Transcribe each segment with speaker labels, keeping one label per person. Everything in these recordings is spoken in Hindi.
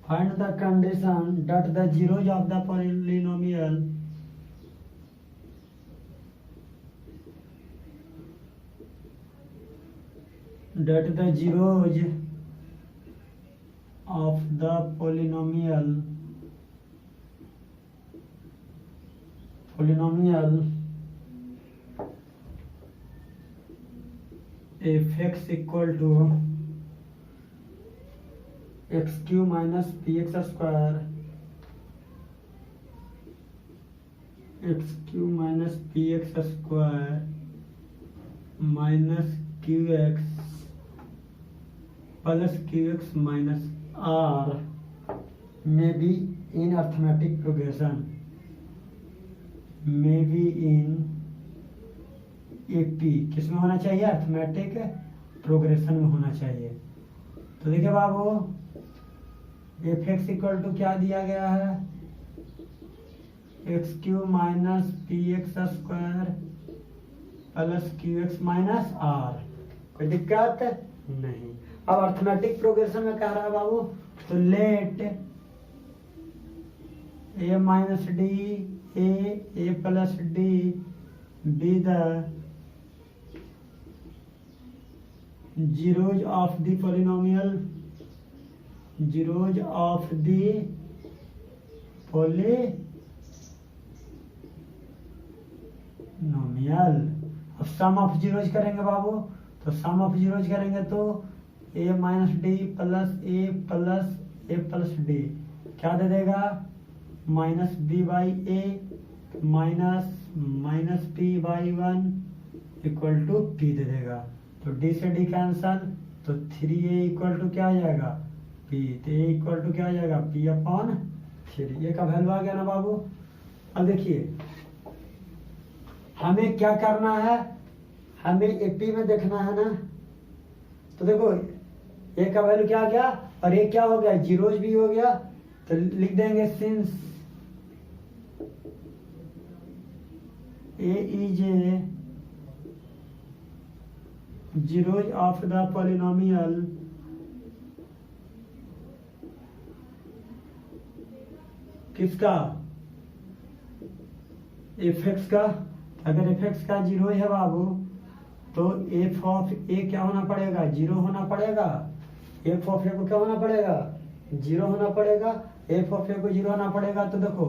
Speaker 1: Find the condition that the zeros of the polynomial f(x) equal to x cube minus px square, x cube minus px square minus qx plus qx minus r may be in arithmetic progression, may be in AP किस में होना चाहिए? अर्थमेटिक प्रोग्रेशन में होना चाहिए। तो देखिए बाबू, एफ एक्स इक्वल टू क्या दिया गया है? X Q minus p x square plus q x minus r. कोई दिक्कत नहीं। अब अर्थमेटिक प्रोग्रेशन में कह रहा है बाबू, तो let A minus D A plus d B the zeros of the polynomial, zeros of the polynomial। अब सम ऑफ जीरोज करेंगे बाबू, तो सम ऑफ जीरोज करेंगे तो a minus D plus A plus D क्या दे देगा? Minus B by A minus P by 1 equal to P दे देगा। तो डी से डी कैंसल, तो 3a इक्वल टू क्या आ जाएगा? p। तो a इक्वल टू क्या आ जाएगा? p upon 3। ये का वैल्यू आ गया ना बाबू। अब देखिए हमें क्या करना है, हमें एपी में देखना है ना। तो देखो ए का वैल्यू क्या आ गया और ए क्या हो गया? जीरोज भी हो गया। तो लिख देंगे since A is a zeros of the polynomial किसका? f(x) का। अगर f(x) का जीरो है बाबू, तो f ऑफ a क्या होना पड़ेगा? जीरो होना पड़ेगा। f ऑफ a को क्या होना पड़ेगा? जीरो होना पड़ेगा। f ऑफ a को जीरो होना पड़ेगा। तो देखो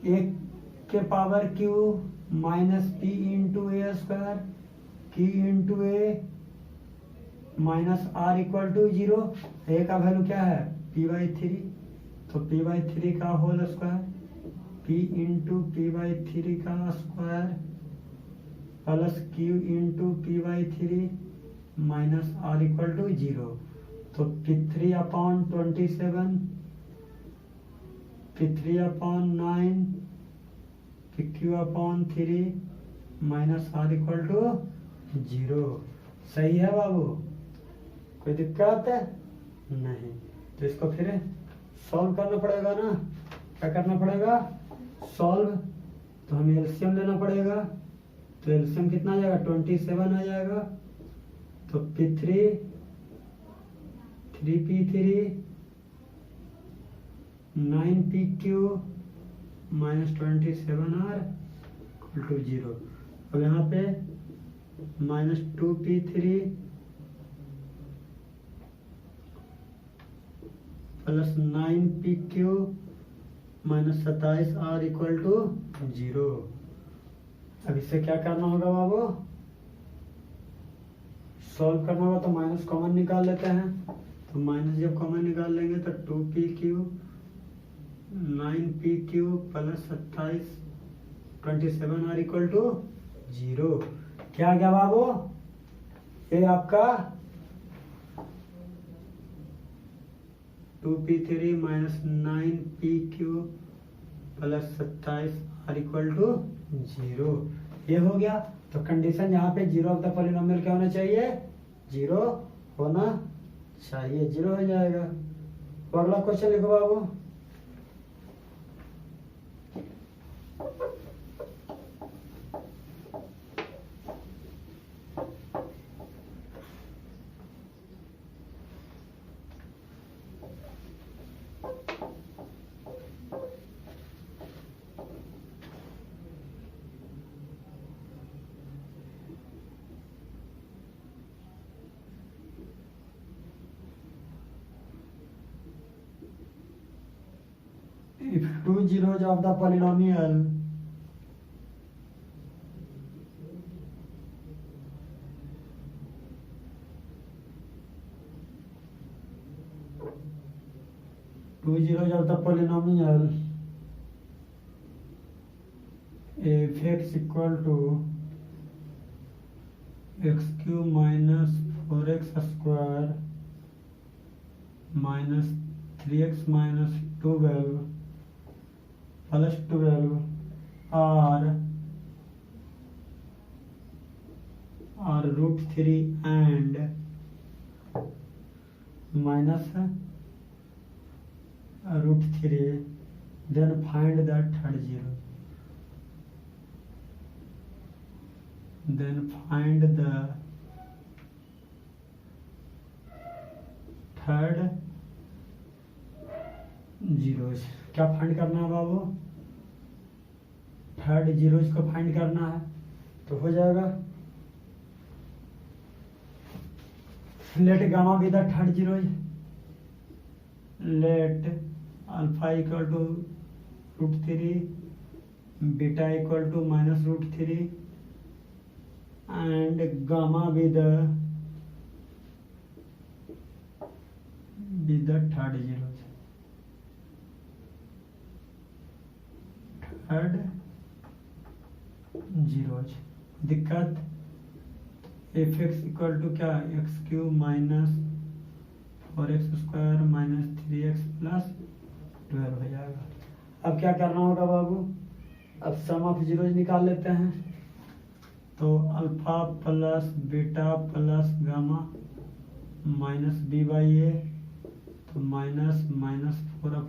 Speaker 1: a के power q minus P into A square q into A minus are equal to zero. A का वैल्यू क्या है? p/3। तो p/3 का whole square p into p/3 का square plus q into p/3 minus are equal to zero. तो p3 upon 27 p3 upon 9 pq upon 3 minus are equal to zero. सही है बाबू, कोई दिक्कत नहीं। तो इसको फिर सॉल्व करना पड़ेगा ना। क्या करना पड़ेगा? सॉल्व। तो हमें एलसीएम लेना पड़ेगा। तो एलसीएम कितना आ जाएगा? 27 आ जाएगा। तो p3 3p3 9pq minus 27r equal to zero. अब यहाँ पे minus 2p3 plus 9pq minus 27r equal to zero. अब इससे क्या करना होगा बाबू? सॉल्व करना होगा। तो माइनस कॉमन निकाल लेते हैं। तो माइनस जब कॉमन निकाल लेंगे तो 2pq 9pq plus 27r equal to zero. क्या आ गया बाबू? ये आपका 2p3 minus 9pq plus 27r equal to zero. ये हो गया। तो कंडीशन यहाँ पे जीरो ऑफ द पॉलिनोमियल क्या होना चाहिए? जीरो होना चाहिए। जीरो हो जाएगा। तो अगला क्वेश्चन लिखो बाबू। if two zeros of the polynomial f(x) equal to x cube minus 4x square minus 3x minus 12 plus 12 are root 3 and minus root 3, then find the third zero. Then find the third zeros. क्या फाइंड करना है बाबू? थर्ड जीरोज को फाइंड करना है। तो हो जाएगा let gamma be the third zeros, let alpha equal to root 3, beta equal to minus root 3 and gamma with the third zeros. Third zeros दिक्कत f(x) इक्वल टू क्या, x cube minus 4x square minus 3x plus 12 हो जाएगा। अब क्या करना होगा बाबू? अब सम ऑफ जीरोज निकाल लेते हैं। तो alpha plus beta plus gamma minus B by A, तो माइनस 4/a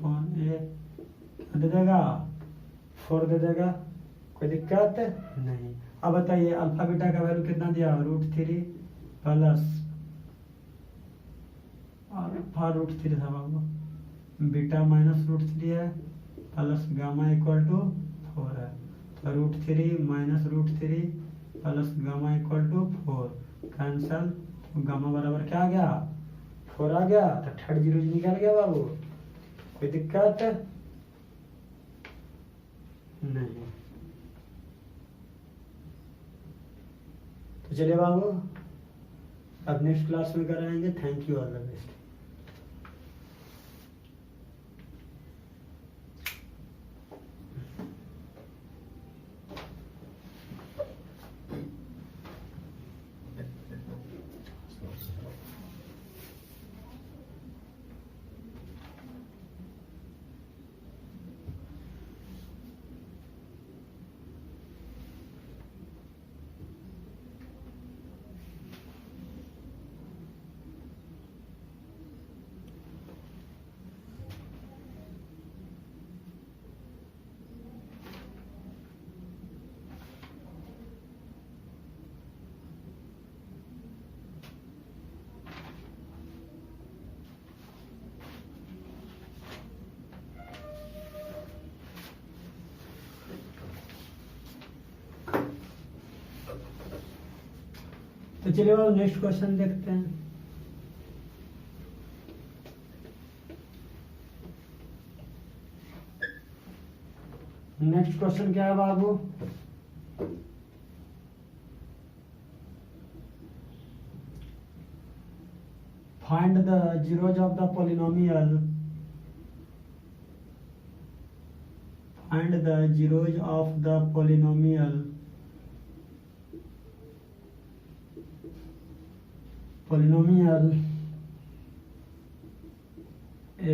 Speaker 1: क्या दे देगा? 4 दे देगा। कोई दिक्कत नहीं। अब बताइए अल्फा बीटा का वैल्यू कितना दिया? रूट 3 प्लस अल्फा रूट 3 था बाबू, बीटा माइनस रूट 3 है प्लस गामा इक्वल टू 4 है। तो root 3 minus root 3 plus gamma equal to 4 cancel, तो गामा बराबर क्या आ गया? 4 आ गया। तो थर्ड जीरो निकल गया बाबू। कोई दिक्कत नहीं। तो चलिए बाबू अब नेक्स्ट क्लास में कराएंगे। Thank you, all the best. तो चलिए वो नेक्स्ट क्वेश्चन देखते हैं। नेक्स्ट क्वेश्चन क्या है बाबू? Find the zeros of the polynomial. Find the zeros of the polynomial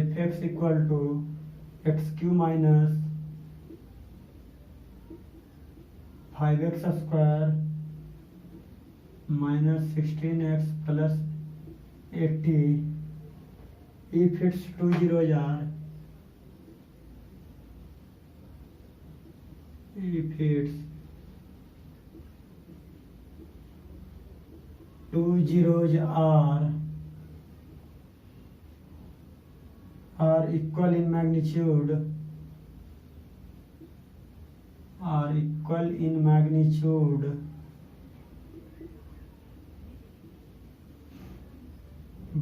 Speaker 1: f(x) equal to x cube minus 5x square minus 16x plus 80 if its two zeros are if its two zeros are equal in magnitude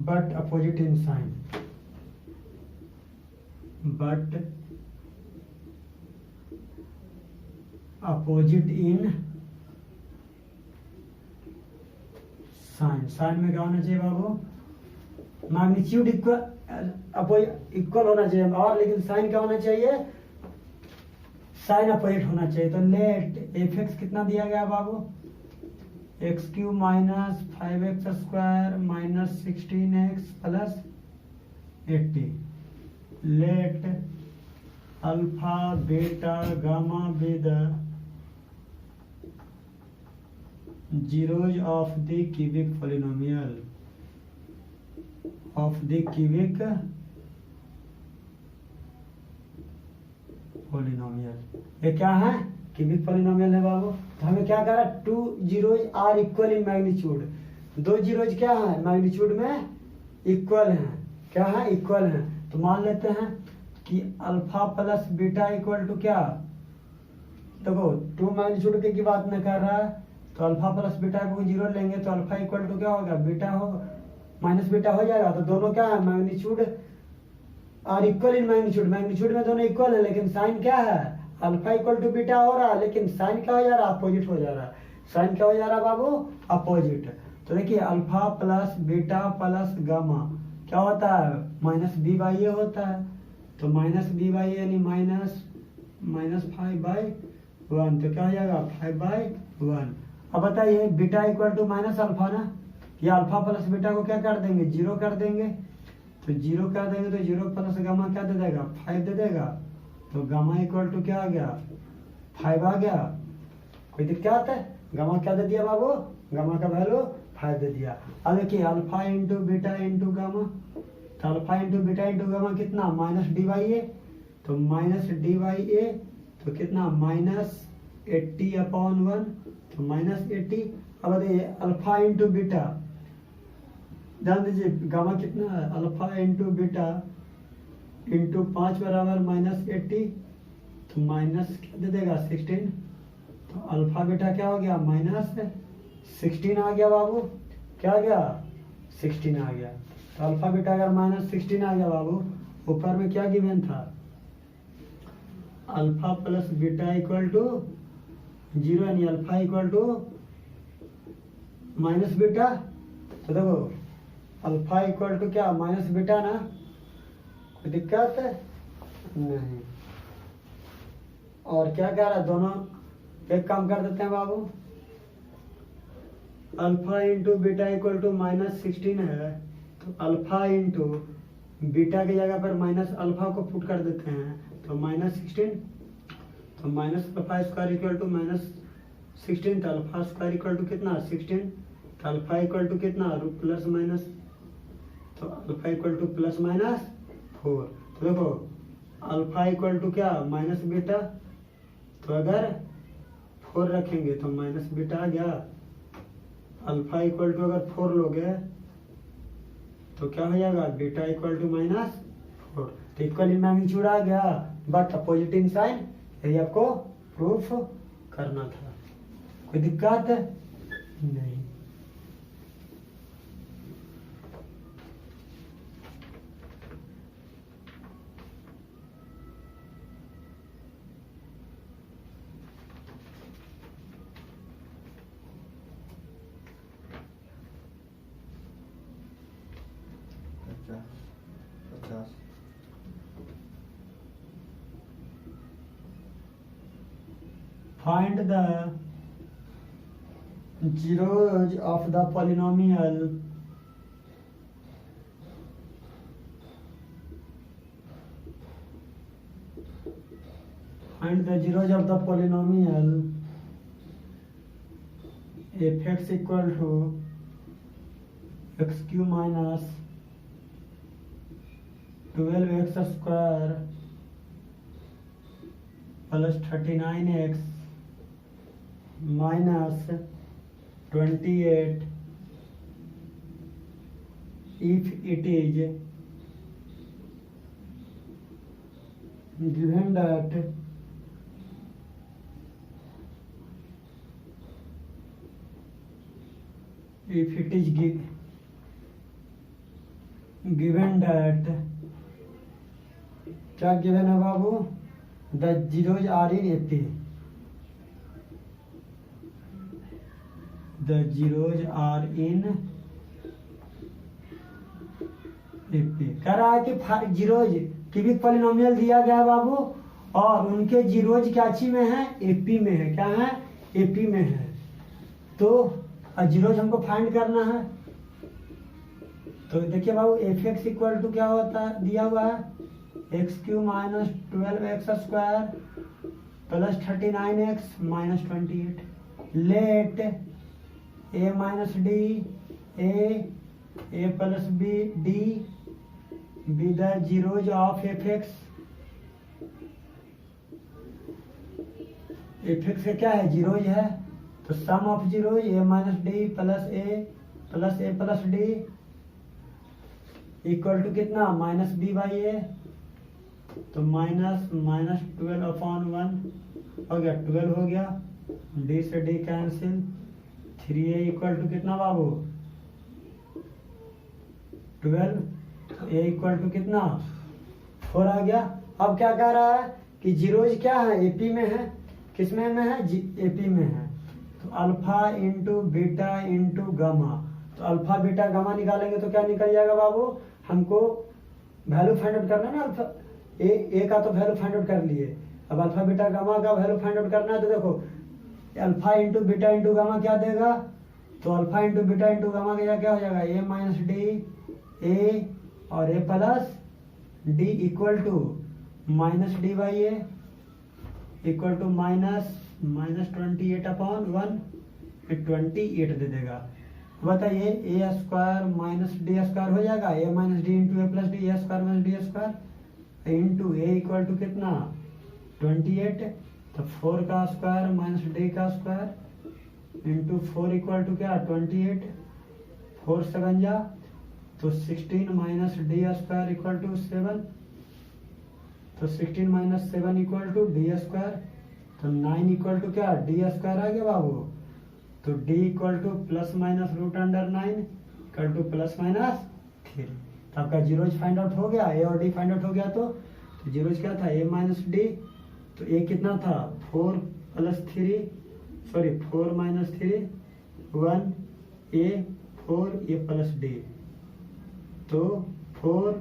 Speaker 1: but opposite in sign, opposite in sign. Sign में क्या होना चाहिए बाबू, मैग्नीट्यूड इक्वल होना चाहिए, और लेकिन साइन क्या होना चाहिए, साइन अपोजिट होना चाहिए। तो लेट एफ एक्स कितना दिया गया बाबू, X cube minus 5x square minus 16x plus 80। Let alpha beta gamma with zeros of the cubic polynomial of the cubic polynomial। ये क्या है, क्यूबिक पॉलिनोमियल है बाबू। तो हमें क्या करा, 2 zeros are equal in magnitude, 2 zeros क्या है मैग्नीट्यूड में इक्वल हैं, क्या है इक्वल हैं। तो मान लेते हैं कि alpha plus beta equal to क्या, देखो 2 मैग्नीट्यूड की बात न कर रहा है, तो अल्फा प्लस बीटा को 0 लेंगे तो अल्फा इक्वल टू क्या होगा, बीटा हो माइनस बीटा हो जाएगा। तो दोनों क्या है, magnitude are equal in magnitude, magnitude में दोनों इक्वल है, लेकिन साइन क्या है, अल्फा इक्वल टू बीटा हो रहा है, लेकिन साइन क्या हो जा रहा है, अपोजिट हो जा रहा है। साइन क्या हो जा रहा है बाबू, अपोजिट। तो देखिए alpha plus beta plus gamma क्या होता है, माइनस बी बाई ए होता है। तो माइनस बी बाई ए यानी माइनस 5/1, तो क्या हो जाएगा 5/1। अब बताइए beta equal to minus alpha ना, या अल्फा प्लस बीटा को क्या कर देंगे, 0 कर देंगे। तो 0 कर देंगे तो 0 प्लस गामा क्या दे देगा, 5 दे देगा। तो गामा इक्वल टू क्या आ गया, 5 आ गया। कोई दिक्कत है, गामा क्या दे दिया बाबू, गामा का वैल्यू 5 दे दिया। अब देखिए alpha into beta into gamma, तो alpha into beta into gamma कितना, माइनस डी बाई ए। तो माइनस डी बाई ए तो कितना, माइनस 80/1, तो माइनस 80। अब बताइए अल्फा इंटू बीटा, ध्यान दीजिए गामा कितना है, अल्फा इंटू बीटा इंटू 5 बराबर माइनस 80, तो माइनस क्या दे देगा 16। तो अल्फा बीटा क्या हो गया, माइनस 16 आ गया बाबू, क्या आ गया 16 आ गया। तो अल्फा बीटा अगर माइनस 16 आ गया बाबू, ऊपर में क्या गिवन था, alpha plus beta equal to 0 यानी alpha equal to minus beta. तो देखो अल्फा इक्वल टू क्या, माइनस बीटा ना, कोई दिक्कत है नहीं। और क्या कह रहा है, दोनों एक काम कर देते हैं बाबू, alpha into beta equal to minus 16 है, तो अल्फा इंटू बीटा की जगह पर माइनस अल्फा को पुट कर देते हैं, तो माइनस 16। तो minus alpha square equal to minus 16, तो अल्फा स्क्वायर इक्वल टू कितना 16। तो अल्फा इक्वल टू कितना, रूट प्लस माइनस, तो alpha equal to plus minus 4। तो देखो अल्फा इक्वल टू क्या, माइनस बीटा, तो अगर 4 रखेंगे तो माइनस बीटा आ गया। अल्फा इक्वल टू अगर 4 लोगे तो क्या हो जाएगा, बीटा इक्वल टू माइनस 4। तो इक्वल इन मैग्नीट्यूड आ गया बट अपोजिट इन साइन, यही आपको प्रूफ करना था। कोई दिक्कत नहीं। Find the zeros of the polynomial f(x) equal to x cube minus 12x square plus 39x minus 28 if it is given that क्या गिवन है बाबू, the zeros are in AP. The zeros are in AP. कह रहा है कि जीरोज क्यूबिक पॉलिनोमियल दिया गया है बाबू, और उनके जीरोज क्या ची में है, एपी में है। क्या है, एपी में है। तो जीरोज हमको फाइंड करना है। तो देखिए बाबू एफ एक्स इक्वल टू क्या होता है, दिया हुआ है x Q minus 12x square plus 39x minus 28। Let A minus D A plus B D B the zeros of F X. F X क्या है, जीरोज है। तो sum of zeros A minus D plus A plus D equal to कितना, माइनस बी बाई ए। तो माइनस 12/1 हो गया, 12 हो गया। डी से D cancel. 3a equal to कितना बाबू, 12। तो a इक्वल टू कितना, 4 आ गया। अब क्या कह रहा है कि जीरोज क्या है, एपी में है। किस में है, एपी में है। तो alpha into beta into gamma. तो अल्फा बीटा गामा निकालेंगे तो क्या निकल जाएगा बाबू, हमको वैल्यू फाइंड आउट करना है ना। अल्फा ए का तो वैल्यू फाइंड आउट कर लिए, अब अल्फा बीटा गामा का वैल्यू फाइंड आउट करना है। तो देखो alpha into beta into gamma क्या देगा, तो alpha into beta into gamma क्या हो जाएगा, ए माइनस डी ए और A plus D equal to minus D by A equal to minus 28/1 28 दे देगा। बताइए A square minus D square हो जाएगा, A minus D into A plus D, A square minus D square into a equal to कितना 28। तो 4 का स्क्वायर माइनस डी का स्क्वायर इंटू 4 इक्वल टू क्या 28। 4 7 जा तो 16 minus D square equal to 7। तो 16 minus 7 equal to d square. तो 9 इक्वल टू क्या डी स्क्वायर आ गया बाबू। तो d equal to plus minus √9 equal to plus minus 3। तो आपका जीरोज फाइंड आउट हो गया, ए और डी फाइंड आउट हो गया। तो जीरोज क्या था, ए माइनस डी। तो ए कितना था 4 प्लस 3 सॉरी 4 माइनस 3 1 ए 4 ए प्लस डी। तो 4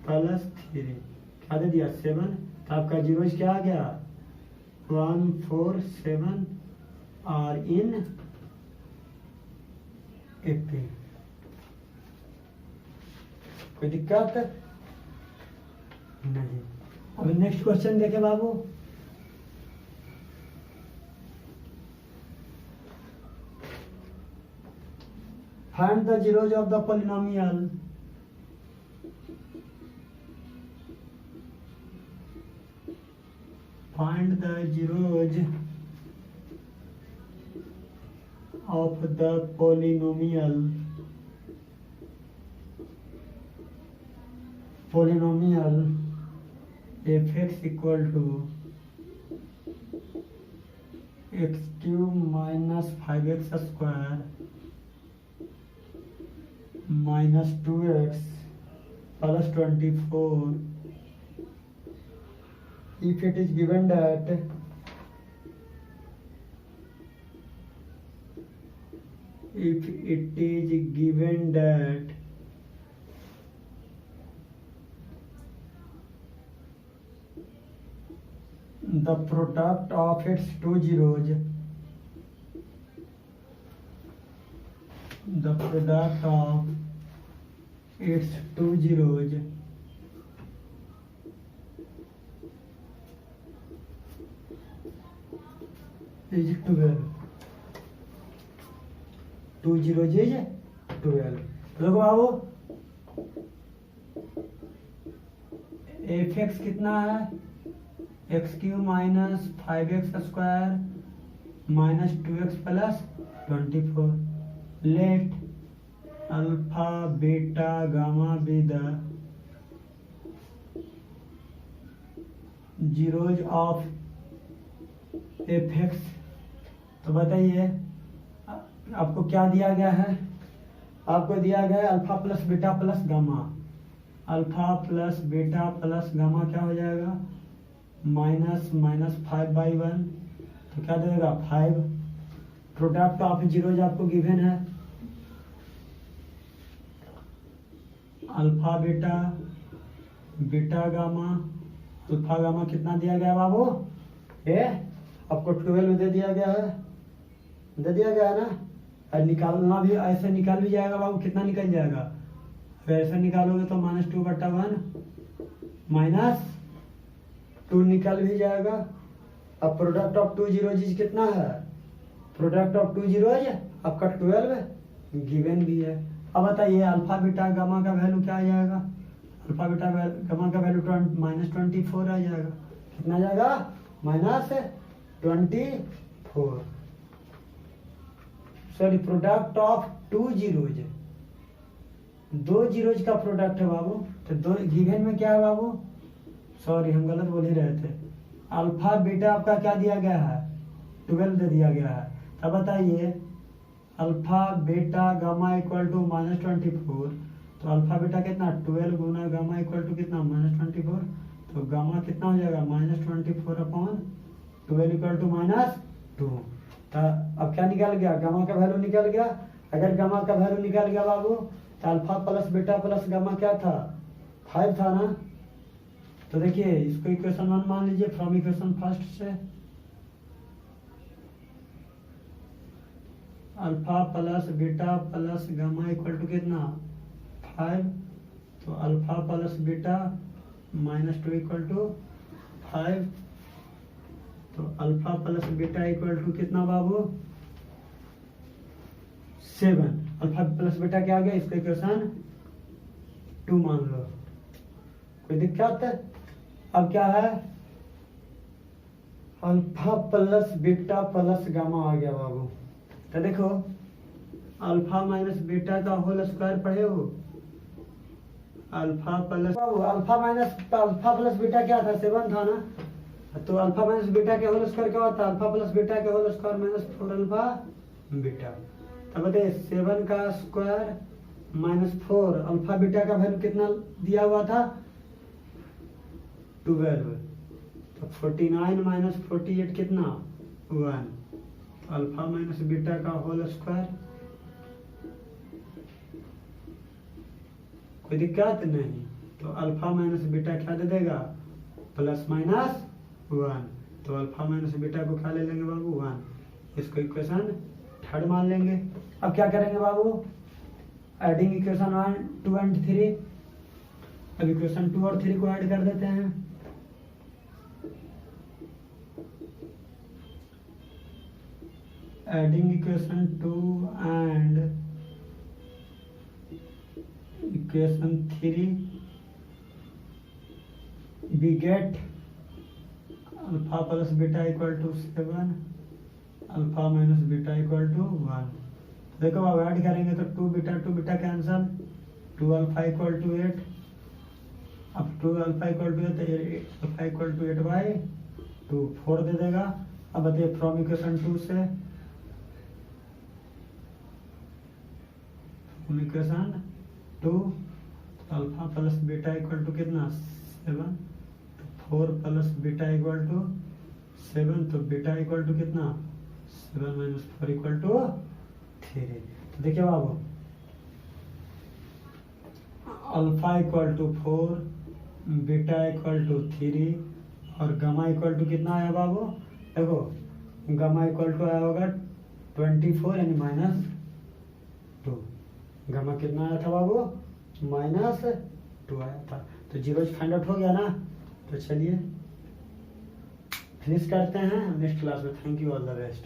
Speaker 1: प्लस 3 क्या दे दिया 7। तो आपका जीरोज क्या आ गया 1 4 7 और इन एपी। कोई दिक्कत नहीं। अब नेक्स्ट क्वेश्चन देखे बाबू। Find the zeros of the polynomial. Find the zeros of the polynomial fx equal to x cube minus 5x square minus 2x plus 24 if it is given that the product of its two zeros is 12। 2 zeros is 12। देखो बाबू एफ एक्स कितना है, x Q minus 5x square minus 2x plus 24। Late alpha beta gamma be the zeros of F x. तो बताइए आपको क्या दिया गया है, आपको दिया गया है alpha plus beta plus gamma. Alpha plus beta plus gamma क्या हो जाएगा माइनस 5/1। तो क्या देगा 5 प्रोडक्ट ऑफ जीरोज आपको गिवन है, alpha beta, beta gamma, alpha gamma कितना दिया गया बाबू, ये आपको 12 दे दिया गया है, दे दिया गया है ना। और निकालना भी ऐसे निकाल भी जाएगा बाबू, कितना निकल जाएगा, अगर ऐसे निकालोगे तो -2/1 -2 निकल भी जाएगा। अब प्रोडक्ट ऑफ टू जीरोज कितना है, प्रोडक्ट ऑफ टू जीरोज आपका 12 गिवन भी है। अब बताइए अल्फा बीटा गामा का वैल्यू क्या आ जाएगा, अल्फा बीटा गामा का वैल्यू -24 आ जाएगा, कितना जाएगा -24। Sorry product of two zeros, दो जीरोज का प्रोडक्ट है बाबू, तो दो गिवन में क्या है बाबू, सॉरी हम गलत बोल ही रहे थे, अल्फा बीटा आपका क्या दिया गया है 12 दे दिया गया है। तब बताइए alpha beta gamma equal to -24, तो अल्फा बीटा कितना 12 गुना गामा इक्वल टू कितना -24, तो गामा कितना हो जाएगा -24/12 इक्वल टू -2। तो अब क्या निकल गया, गामा का वैल्यू निकल गया। अगर गामा का वैल्यू निकल गया बाबू तो alpha plus beta plus gamma क्या था 5 था ना। तो देखिए इसको इक्वेशन 1 मान लीजिए फ्रॉम इक्वेशन फर्स्ट से, alpha plus beta plus gamma equal to कितना 5, तो alpha plus beta -2 equal to 5, तो alpha plus beta equal to कितना बाबू 7। अल्फा प्लस बीटा क्या आ गया, इसको इक्वेशन 2 मान लो, कोई दिक्कत। अब क्या है alpha plus beta plus gamma आ गया बाबू। तो देखो अल्फा माइनस बीटा का होल स्क्वायर पढ़े हो, alpha plus alpha plus beta क्या था 7 था ना, तो अल्फा माइनस बीटा के होल स्क्वायर क्या होता है, अल्फा प्लस बीटा के होल स्क्वायर -4 अल्फा बीटा। तब बताइए 7 का स्क्वायर -4, अल्फा बीटा का वैल्यू कितना दिया हुआ था 12, तो 49 - 48 कितना 1, तो अल्फा माइनस बीटा का होल स्क्वायर, कोई दिक्कत नहीं। तो अल्फा माइनस बीटा क्या दे देगा ±1, तो अल्फा माइनस बीटा को क्या ले लेंगे बाबू 1, इसको इक्वेशन 3 मान लेंगे। अब क्या करेंगे बाबू एडिंग इक्वेशन 1, 2 एंड 3। अब इक्वेशन 2 और 3 को ऐड कर देते हैं, adding equation 2 and equation 3 we get alpha plus beta equal to 7, alpha minus beta equal to 1। देखो अब ऐड करेंगे तो 2 beta cancel, 2 alpha equal to 8, अब 2 alpha equal to 8 alpha equal to 8/2 4 दे देगा। अब बताइए फ्रॉम इक्वेशन 2 से, from equation 2 alpha plus beta equal to कितना 7, 4 प्लस बीटा इक्वल टू 7, तो बीटा इक्वल टू कितना 7 - 4 इक्वल टू 3। तो देखिए बाबू alpha equal to 4, beta equal to 3 और गामा इक्वल टू कितना आया बाबू, देखो गामा इक्वल टू आया होगा 24 यानी -2, गामा कितना आया था बाबू -2 आया था। तो जीरोज फाइंड आउट हो गया ना। तो चलिए फिनिश करते हैं नेक्स्ट क्लास में। Thank you, all the best.